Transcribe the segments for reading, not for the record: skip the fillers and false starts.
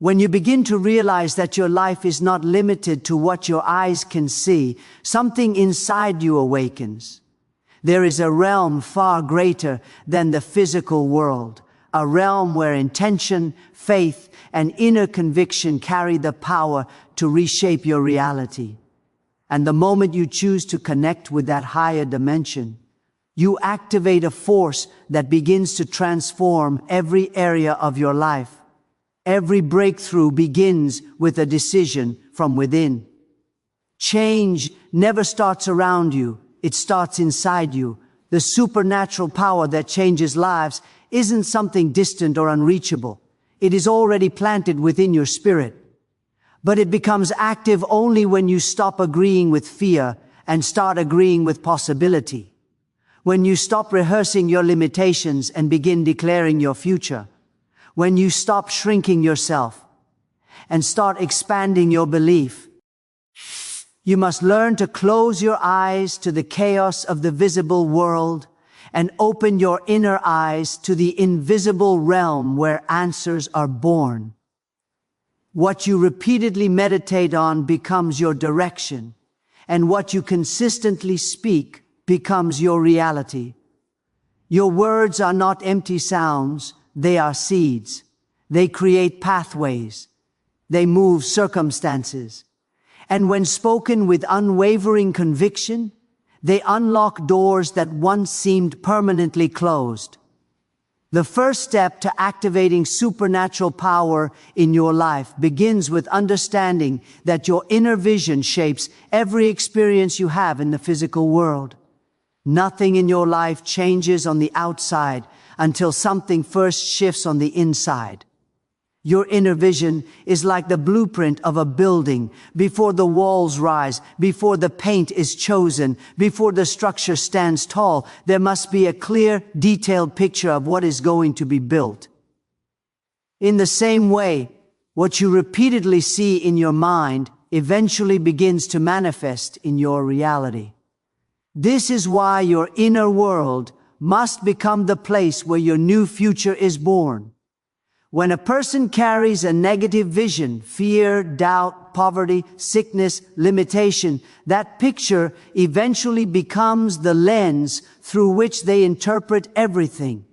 When you begin to realize that your life is not limited to what your eyes can see, something inside you awakens. There is a realm far greater than the physical world, a realm where intention, faith, and inner conviction carry the power to reshape your reality. And the moment you choose to connect with that higher dimension, you activate a force that begins to transform every area of your life. Every breakthrough begins with a decision from within. Change never starts around you, it starts inside you. The supernatural power that changes lives isn't something distant or unreachable. It is already planted within your spirit. But it becomes active only when you stop agreeing with fear and start agreeing with possibility. When you stop rehearsing your limitations and begin declaring your future. When you stop shrinking yourself and start expanding your belief. You must learn to close your eyes to the chaos of the visible world and open your inner eyes to the invisible realm where answers are born. What you repeatedly meditate on becomes your direction, and what you consistently speak becomes your reality. Your words are not empty sounds, they are seeds. They create pathways. They move circumstances. And when spoken with unwavering conviction, they unlock doors that once seemed permanently closed. The first step to activating supernatural power in your life begins with understanding that your inner vision shapes every experience you have in the physical world. Nothing in your life changes on the outside until something first shifts on the inside. Your inner vision is like the blueprint of a building. Before the walls rise, before the paint is chosen, before the structure stands tall, there must be a clear, detailed picture of what is going to be built. In the same way, what you repeatedly see in your mind eventually begins to manifest in your reality. This is why your inner world must become the place where your new future is born. When a person carries a negative vision, fear, doubt, poverty, sickness, limitation, that picture eventually becomes the lens through which they interpret everything.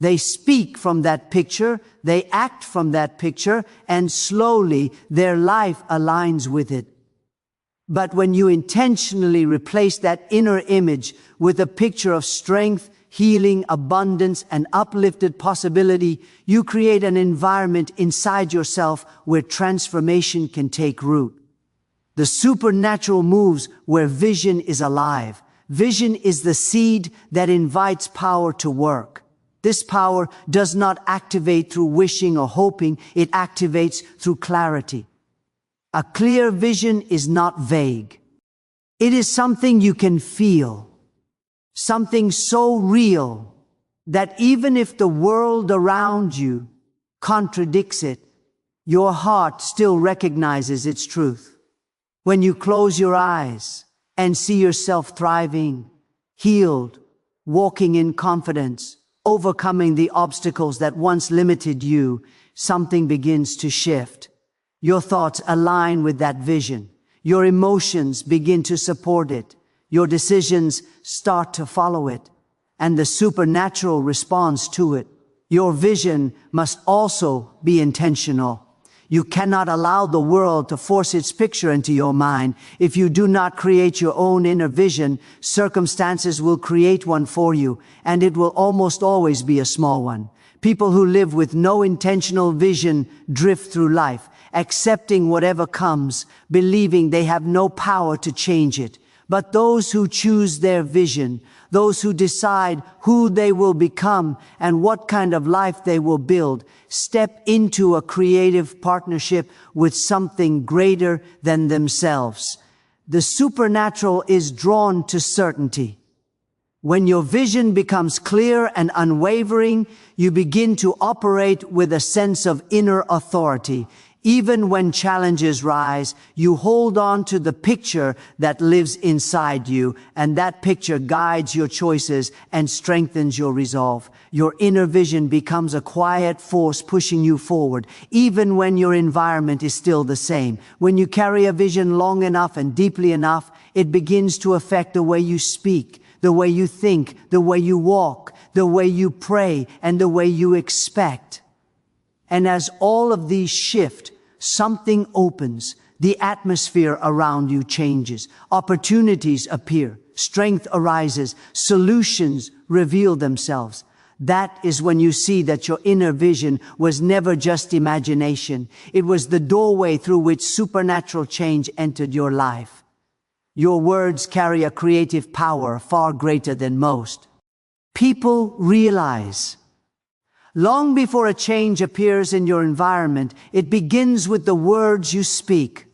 They speak from that picture, they act from that picture, and slowly their life aligns with it. But when you intentionally replace that inner image with a picture of strength, healing, abundance, and uplifted possibility, you create an environment inside yourself where transformation can take root. The supernatural moves where vision is alive. Vision is the seed that invites power to work. This power does not activate through wishing or hoping, it activates through clarity. A clear vision is not vague. It is something you can feel. Something so real that even if the world around you contradicts it, your heart still recognizes its truth. When you close your eyes and see yourself thriving, healed, walking in confidence, overcoming the obstacles that once limited you, something begins to shift. Your thoughts align with that vision. Your emotions begin to support it. Your decisions start to follow it, and the supernatural responds to it. Your vision must also be intentional. You cannot allow the world to force its picture into your mind. If you do not create your own inner vision, circumstances will create one for you, and it will almost always be a small one. People who live with no intentional vision drift through life, accepting whatever comes, believing they have no power to change it. But those who choose their vision, those who decide who they will become and what kind of life they will build, step into a creative partnership with something greater than themselves. The supernatural is drawn to certainty. When your vision becomes clear and unwavering, you begin to operate with a sense of inner authority. Even when challenges rise, you hold on to the picture that lives inside you, and that picture guides your choices and strengthens your resolve. Your inner vision becomes a quiet force pushing you forward, even when your environment is still the same. When you carry a vision long enough and deeply enough, it begins to affect the way you speak, the way you think, the way you walk, the way you pray, and the way you expect. And as all of these shift, something opens. The atmosphere around you changes. Opportunities appear. Strength arises. Solutions reveal themselves. That is when you see that your inner vision was never just imagination. It was the doorway through which supernatural change entered your life. Your words carry a creative power far greater than most. People realize, long before a change appears in your environment, it begins with the words you speak.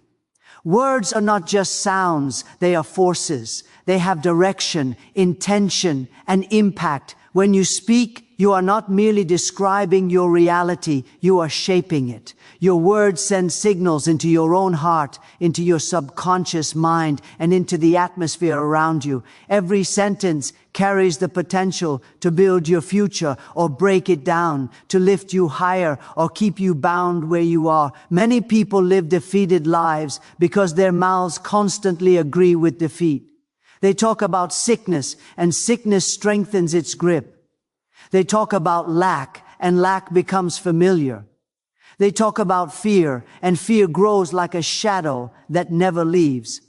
Words are not just sounds, they are forces. They have direction, intention, and impact. When you speak, you are not merely describing your reality, you are shaping it. Your words send signals into your own heart, into your subconscious mind, and into the atmosphere around you. Every sentence carries the potential to build your future or break it down, to lift you higher or keep you bound where you are. Many people live defeated lives because their mouths constantly agree with defeat. They talk about sickness, and sickness strengthens its grip. They talk about lack, and lack becomes familiar. They talk about fear, and fear grows like a shadow that never leaves.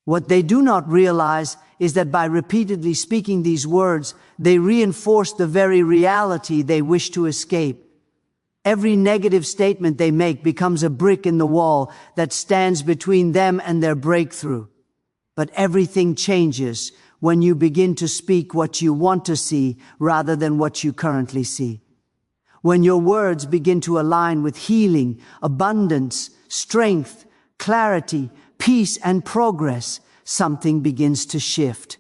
What they do not realize is that by repeatedly speaking these words, they reinforce the very reality they wish to escape. Every negative statement they make becomes a brick in the wall that stands between them and their breakthrough. But everything changes when you begin to speak what you want to see rather than what you currently see. When your words begin to align with healing, abundance, strength, clarity, peace, and progress, something begins to shift.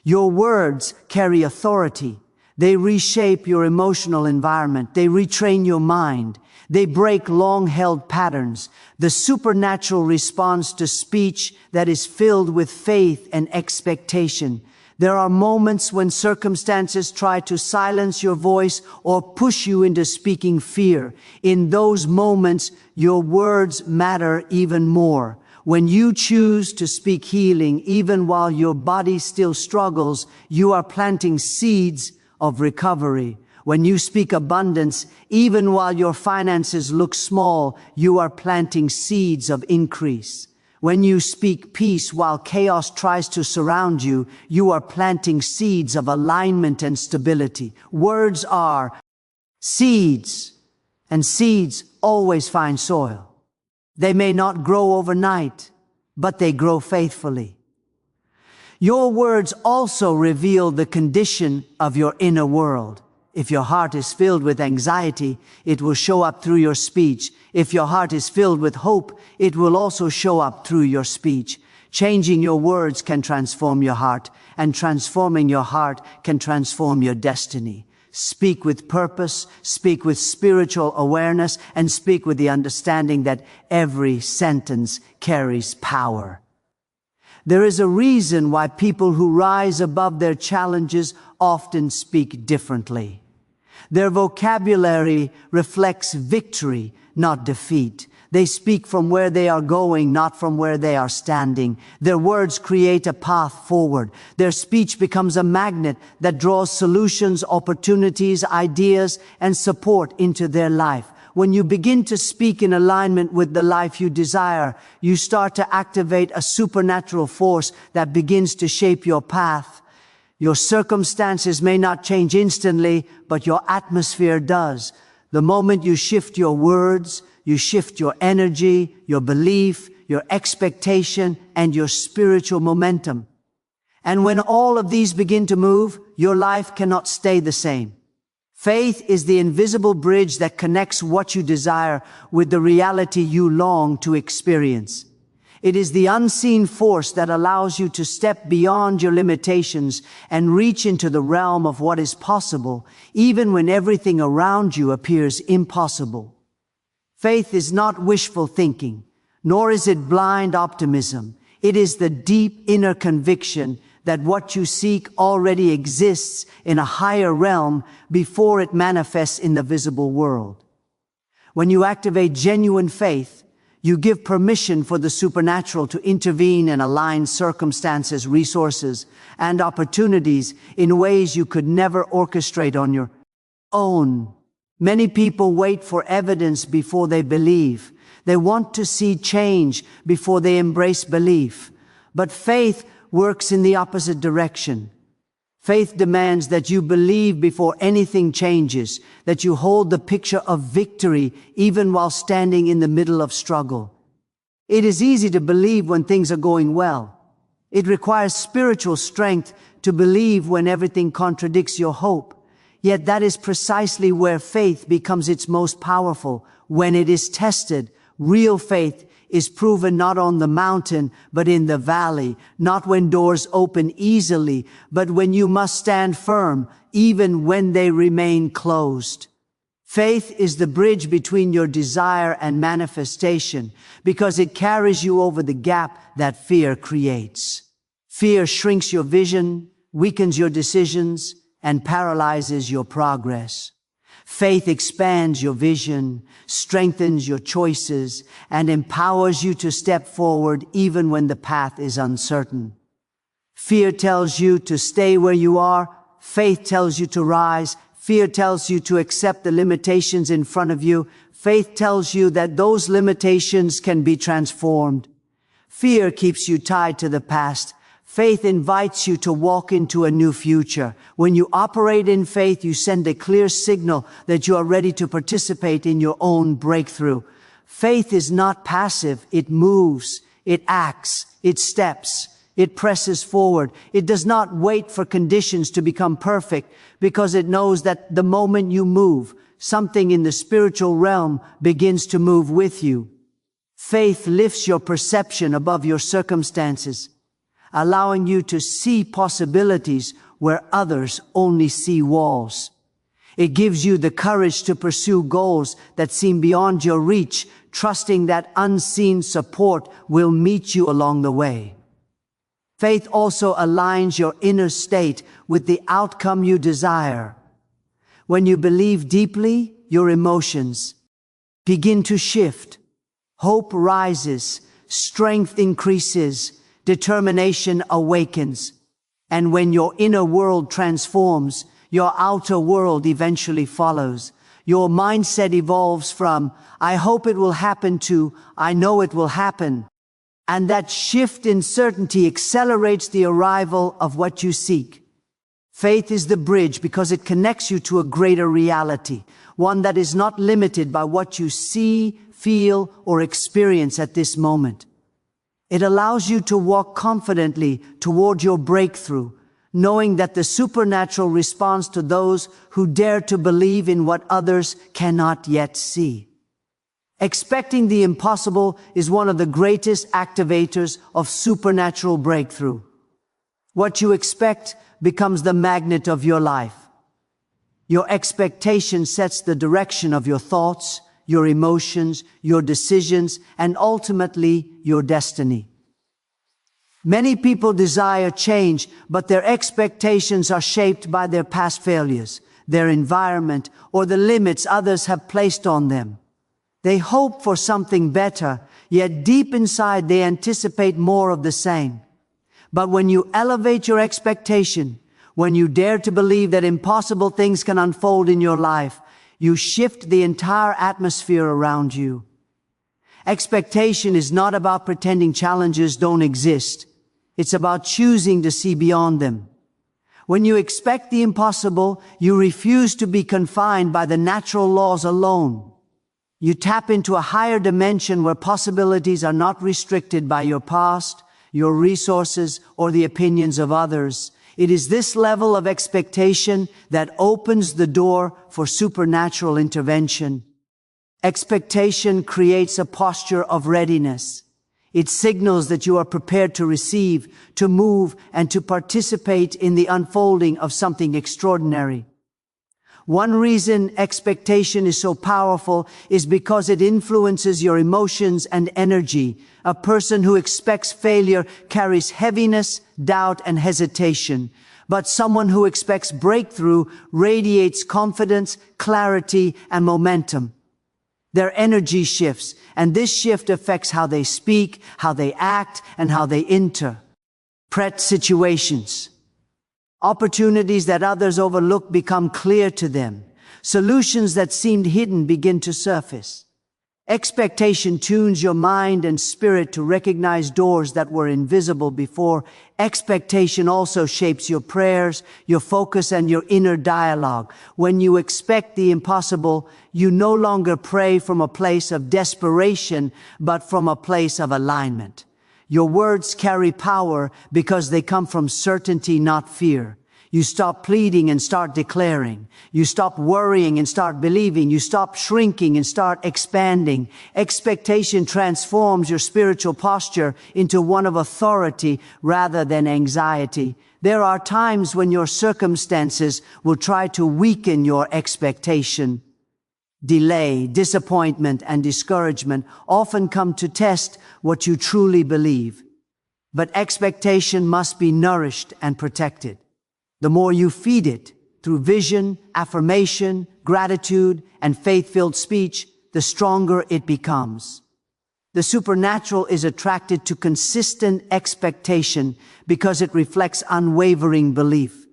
Your words carry authority. They reshape your emotional environment. They retrain your mind. They break long-held patterns. The supernatural response to speech that is filled with faith and expectation. There are moments when circumstances try to silence your voice or push you into speaking fear. In those moments, your words matter even more. When you choose to speak healing, even while your body still struggles, you are planting seeds of recovery. When you speak abundance, even while your finances look small, you are planting seeds of increase. When you speak peace while chaos tries to surround you, you are planting seeds of alignment and stability. Words are seeds, and seeds always find soil. They may not grow overnight, but they grow faithfully. Your words also reveal the condition of your inner world. If your heart is filled with anxiety, it will show up through your speech. If your heart is filled with hope, it will also show up through your speech. Changing your words can transform your heart, and transforming your heart can transform your destiny. Speak with purpose, speak with spiritual awareness, and speak with the understanding that every sentence carries power. There is a reason why people who rise above their challenges often speak differently. Their vocabulary reflects victory, not defeat. They speak from where they are going, not from where they are standing. Their words create a path forward. Their speech becomes a magnet that draws solutions, opportunities, ideas, and support into their life. When you begin to speak in alignment with the life you desire, you start to activate a supernatural force that begins to shape your path. Your circumstances may not change instantly, but your atmosphere does. The moment you shift your words, you shift your energy, your belief, your expectation, and your spiritual momentum. And when all of these begin to move, your life cannot stay the same. Faith is the invisible bridge that connects what you desire with the reality you long to experience. It is the unseen force that allows you to step beyond your limitations and reach into the realm of what is possible, even when everything around you appears impossible. Faith is not wishful thinking, nor is it blind optimism. It is the deep inner conviction that what you seek already exists in a higher realm before it manifests in the visible world. When you activate genuine faith, you give permission for the supernatural to intervene and align circumstances, resources, and opportunities in ways you could never orchestrate on your own. Many people wait for evidence before they believe. They want to see change before they embrace belief. But faith works in the opposite direction. Faith demands that you believe before anything changes, that you hold the picture of victory even while standing in the middle of struggle. It is easy to believe when things are going well. It requires spiritual strength to believe when everything contradicts your hope. Yet that is precisely where faith becomes its most powerful. When it is tested, real faith is proven not on the mountain, but in the valley, not when doors open easily, but when you must stand firm, even when they remain closed. Faith is the bridge between your desire and manifestation, because it carries you over the gap that fear creates. Fear shrinks your vision, weakens your decisions, and paralyzes your progress. Faith expands your vision, strengthens your choices, and empowers you to step forward even when the path is uncertain. Fear tells you to stay where you are. Faith tells you to rise. Fear tells you to accept the limitations in front of you. Faith tells you that those limitations can be transformed. Fear keeps you tied to the past. Faith invites you to walk into a new future. When you operate in faith, you send a clear signal that you are ready to participate in your own breakthrough. Faith is not passive. It moves, it acts, it steps, it presses forward. It does not wait for conditions to become perfect, because it knows that the moment you move, something in the spiritual realm begins to move with you. Faith lifts your perception above your circumstances, allowing you to see possibilities where others only see walls. It gives you the courage to pursue goals that seem beyond your reach, trusting that unseen support will meet you along the way. Faith also aligns your inner state with the outcome you desire. When you believe deeply, your emotions begin to shift. Hope rises, strength increases, determination awakens. And when your inner world transforms, your outer world eventually follows. Your mindset evolves from, I hope it will happen, to, I know it will happen. And that shift in certainty accelerates the arrival of what you seek. Faith is the bridge because it connects you to a greater reality, one that is not limited by what you see, feel, or experience at this moment. It allows you to walk confidently toward your breakthrough, knowing that the supernatural responds to those who dare to believe in what others cannot yet see. Expecting the impossible is one of the greatest activators of supernatural breakthrough. What you expect becomes the magnet of your life. Your expectation sets the direction of your thoughts, your emotions, your decisions, and ultimately your destiny. Many people desire change, but their expectations are shaped by their past failures, their environment, or the limits others have placed on them. They hope for something better, yet deep inside they anticipate more of the same. But when you elevate your expectation, when you dare to believe that impossible things can unfold in your life, you shift the entire atmosphere around you. Expectation is not about pretending challenges don't exist. It's about choosing to see beyond them. When you expect the impossible, you refuse to be confined by the natural laws alone. You tap into a higher dimension where possibilities are not restricted by your past, your resources, or the opinions of others. It is this level of expectation that opens the door for supernatural intervention. Expectation creates a posture of readiness. It signals that you are prepared to receive, to move, and to participate in the unfolding of something extraordinary. One reason expectation is so powerful is because it influences your emotions and energy. A person who expects failure carries heaviness, doubt, and hesitation. But someone who expects breakthrough radiates confidence, clarity, and momentum. Their energy shifts, and this shift affects how they speak, how they act, and how they interpret situations. Opportunities that others overlook become clear to them. Solutions that seemed hidden begin to surface. Expectation tunes your mind and spirit to recognize doors that were invisible before. Expectation also shapes your prayers, your focus, and your inner dialogue. When you expect the impossible, you no longer pray from a place of desperation, but from a place of alignment. Your words carry power because they come from certainty, not fear. You stop pleading and start declaring. You stop worrying and start believing. You stop shrinking and start expanding. Expectation transforms your spiritual posture into one of authority rather than anxiety. There are times when your circumstances will try to weaken your expectation. Delay, disappointment, and discouragement often come to test what you truly believe. But expectation must be nourished and protected. The more you feed it through vision, affirmation, gratitude, and faith-filled speech, the stronger it becomes. The supernatural is attracted to consistent expectation because it reflects unwavering belief.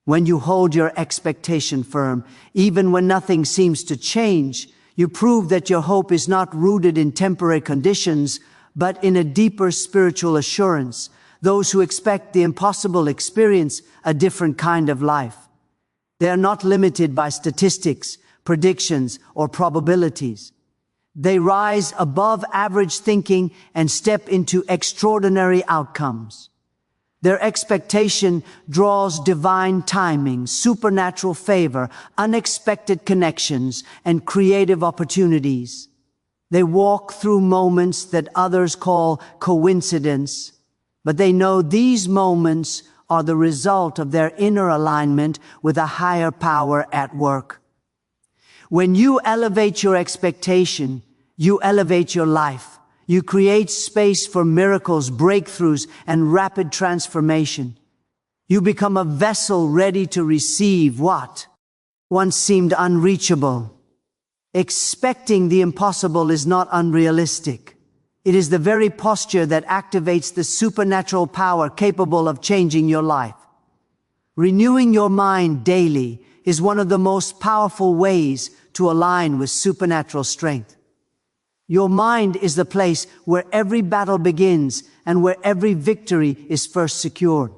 When you hold your expectation firm, even when nothing seems to change, you prove that your hope is not rooted in temporary conditions, but in a deeper spiritual assurance. Those who expect the impossible experience a different kind of life. They are not limited by statistics, predictions, or probabilities. They rise above average thinking and step into extraordinary outcomes. Their expectation draws divine timing, supernatural favor, unexpected connections, and creative opportunities. They walk through moments that others call coincidence, but they know these moments are the result of their inner alignment with a higher power at work. When you elevate your expectation, you elevate your life. You create space for miracles, breakthroughs, and rapid transformation. You become a vessel ready to receive what once seemed unreachable. Expecting the impossible is not unrealistic. It is the very posture that activates the supernatural power capable of changing your life. Renewing your mind daily is one of the most powerful ways to align with supernatural strength. Your mind is the place where every battle begins and where every victory is first secured.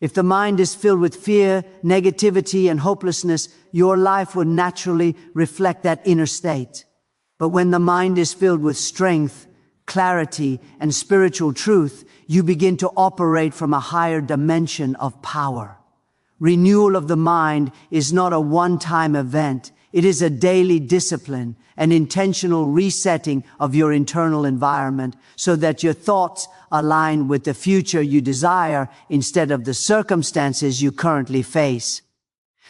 If the mind is filled with fear, negativity, and hopelessness, your life will naturally reflect that inner state. But when the mind is filled with strength, clarity, and spiritual truth, you begin to operate from a higher dimension of power. Renewal of the mind is not a one-time event. It is a daily discipline, an intentional resetting of your internal environment so that your thoughts align with the future you desire instead of the circumstances you currently face.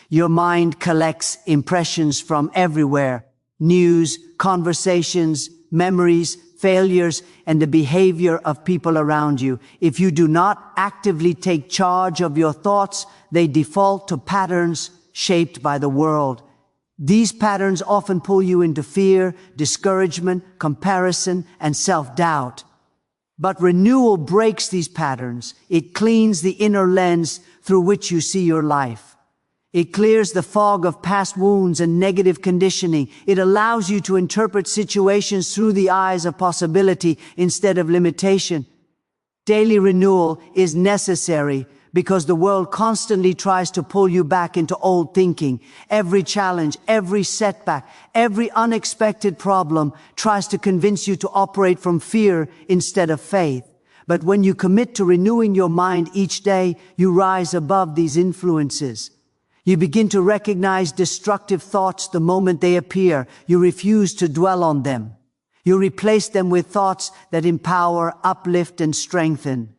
Your mind collects impressions from everywhere: news, conversations, memories, failures, and the behavior of people around you. If you do not actively take charge of your thoughts, they default to patterns shaped by the world. These patterns often pull you into fear, discouragement, comparison, and self-doubt. But renewal breaks these patterns. It cleans the inner lens through which you see your life. It clears the fog of past wounds and negative conditioning. It allows you to interpret situations through the eyes of possibility instead of limitation. Daily renewal is necessary because the world constantly tries to pull you back into old thinking. Every challenge, every setback, every unexpected problem tries to convince you to operate from fear instead of faith. But when you commit to renewing your mind each day, you rise above these influences. You begin to recognize destructive thoughts the moment they appear. You refuse to dwell on them. You replace them with thoughts that empower, uplift, and strengthen.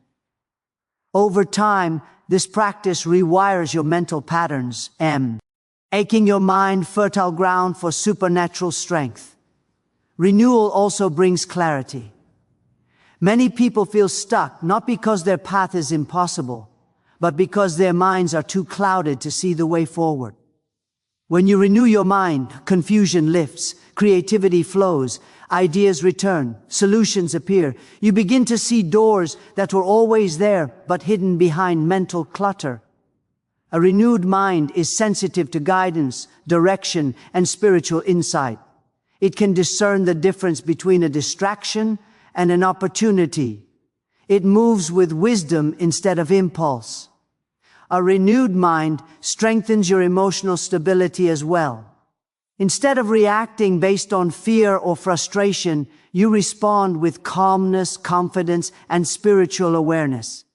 Over time, this practice rewires your mental patterns. making your mind fertile ground for supernatural strength. Renewal also brings clarity. Many people feel stuck not because their path is impossible, but because their minds are too clouded to see the way forward. When you renew your mind, confusion lifts, creativity flows, ideas return, solutions appear. You begin to see doors that were always there, but hidden behind mental clutter. A renewed mind is sensitive to guidance, direction, and spiritual insight. It can discern the difference between a distraction and an opportunity. It moves with wisdom instead of impulse. A renewed mind strengthens your emotional stability as well. Instead of reacting based on fear or frustration, you respond with calmness, confidence, and spiritual awareness.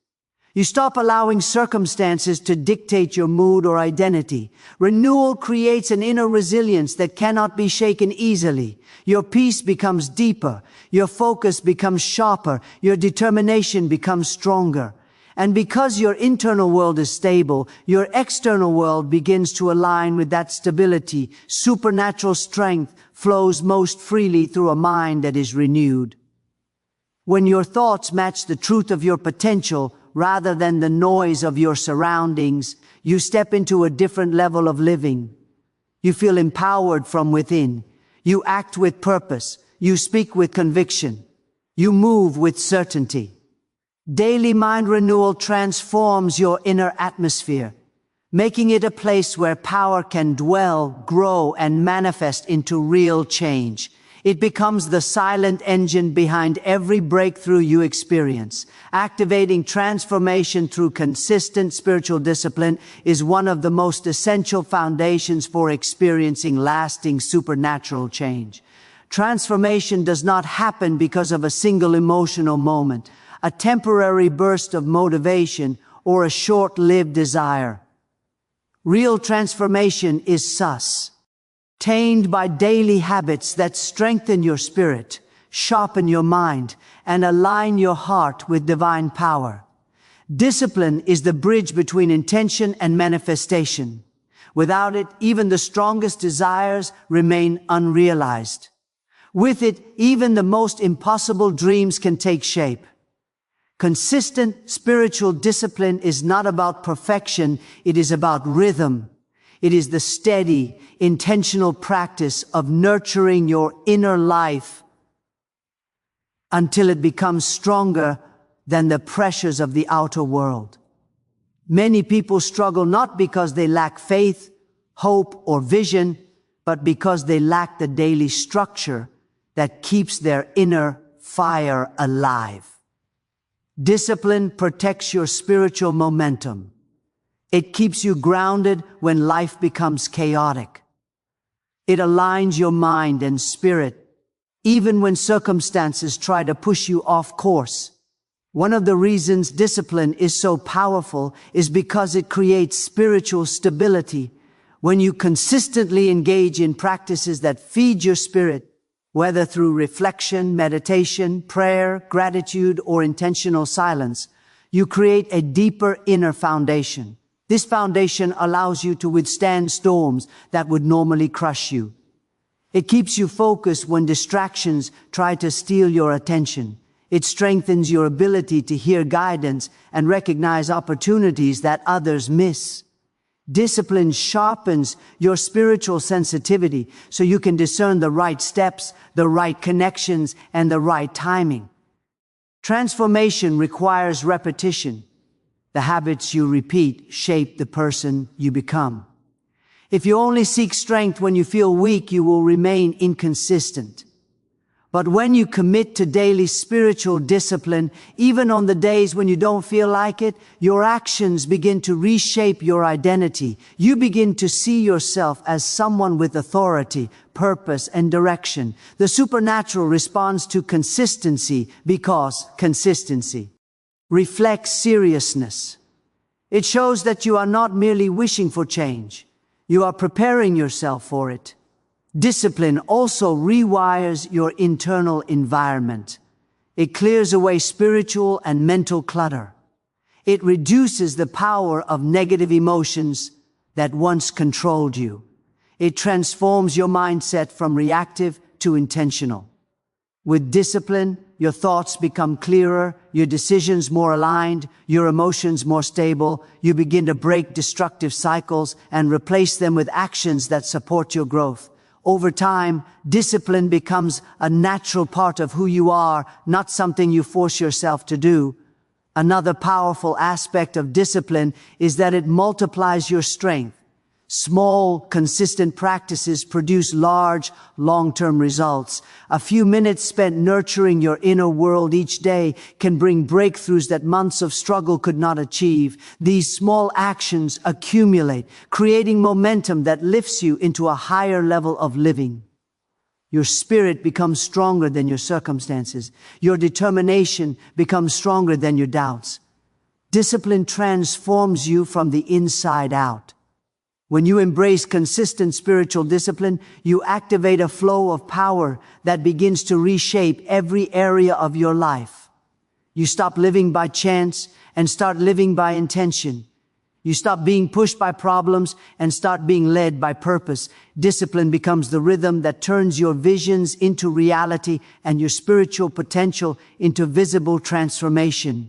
You stop allowing circumstances to dictate your mood or identity. Renewal creates an inner resilience that cannot be shaken easily. Your peace becomes deeper. Your focus becomes sharper. Your determination becomes stronger. And because your internal world is stable, your external world begins to align with that stability. Supernatural strength flows most freely through a mind that is renewed. When your thoughts match the truth of your potential, rather than the noise of your surroundings, you step into a different level of living. You feel empowered from within. You act with purpose. You speak with conviction. You move with certainty. Daily mind renewal transforms your inner atmosphere, making it a place where power can dwell, grow, and manifest into real change. It becomes the silent engine behind every breakthrough you experience. Activating transformation through consistent spiritual discipline is one of the most essential foundations for experiencing lasting supernatural change. Transformation does not happen because of a single emotional moment, a temporary burst of motivation, or a short-lived desire. Real transformation is sustained by daily habits that strengthen your spirit, sharpen your mind, and align your heart with divine power. Discipline is the bridge between intention and manifestation. Without it, even the strongest desires remain unrealized. With it, even the most impossible dreams can take shape. Consistent spiritual discipline is not about perfection, it is about rhythm. It is the steady, intentional practice of nurturing your inner life until it becomes stronger than the pressures of the outer world. Many people struggle not because they lack faith, hope, or vision, but because they lack the daily structure that keeps their inner fire alive. Discipline protects your spiritual momentum. It keeps you grounded when life becomes chaotic. It aligns your mind and spirit, even when circumstances try to push you off course. One of the reasons discipline is so powerful is because it creates spiritual stability. When you consistently engage in practices that feed your spirit, whether through reflection, meditation, prayer, gratitude, or intentional silence, you create a deeper inner foundation. This foundation allows you to withstand storms that would normally crush you. It keeps you focused when distractions try to steal your attention. It strengthens your ability to hear guidance and recognize opportunities that others miss. Discipline sharpens your spiritual sensitivity so you can discern the right steps, the right connections, and the right timing. Transformation requires repetition. The habits you repeat shape the person you become. If you only seek strength when you feel weak, you will remain inconsistent. But when you commit to daily spiritual discipline, even on the days when you don't feel like it, your actions begin to reshape your identity. You begin to see yourself as someone with authority, purpose, and direction. The supernatural responds to consistency because consistency reflects seriousness. It shows that you are not merely wishing for change. You are preparing yourself for it. Discipline also rewires your internal environment. It clears away spiritual and mental clutter. It reduces the power of negative emotions that once controlled you. It transforms your mindset from reactive to intentional. With discipline, your thoughts become clearer, your decisions more aligned, your emotions more stable. You begin to break destructive cycles and replace them with actions that support your growth. Over time, discipline becomes a natural part of who you are, not something you force yourself to do. Another powerful aspect of discipline is that it multiplies your strength. Small, consistent practices produce large, long-term results. A few minutes spent nurturing your inner world each day can bring breakthroughs that months of struggle could not achieve. These small actions accumulate, creating momentum that lifts you into a higher level of living. Your spirit becomes stronger than your circumstances. Your determination becomes stronger than your doubts. Discipline transforms you from the inside out. When you embrace consistent spiritual discipline, you activate a flow of power that begins to reshape every area of your life. You stop living by chance and start living by intention. You stop being pushed by problems and start being led by purpose. Discipline becomes the rhythm that turns your visions into reality and your spiritual potential into visible transformation.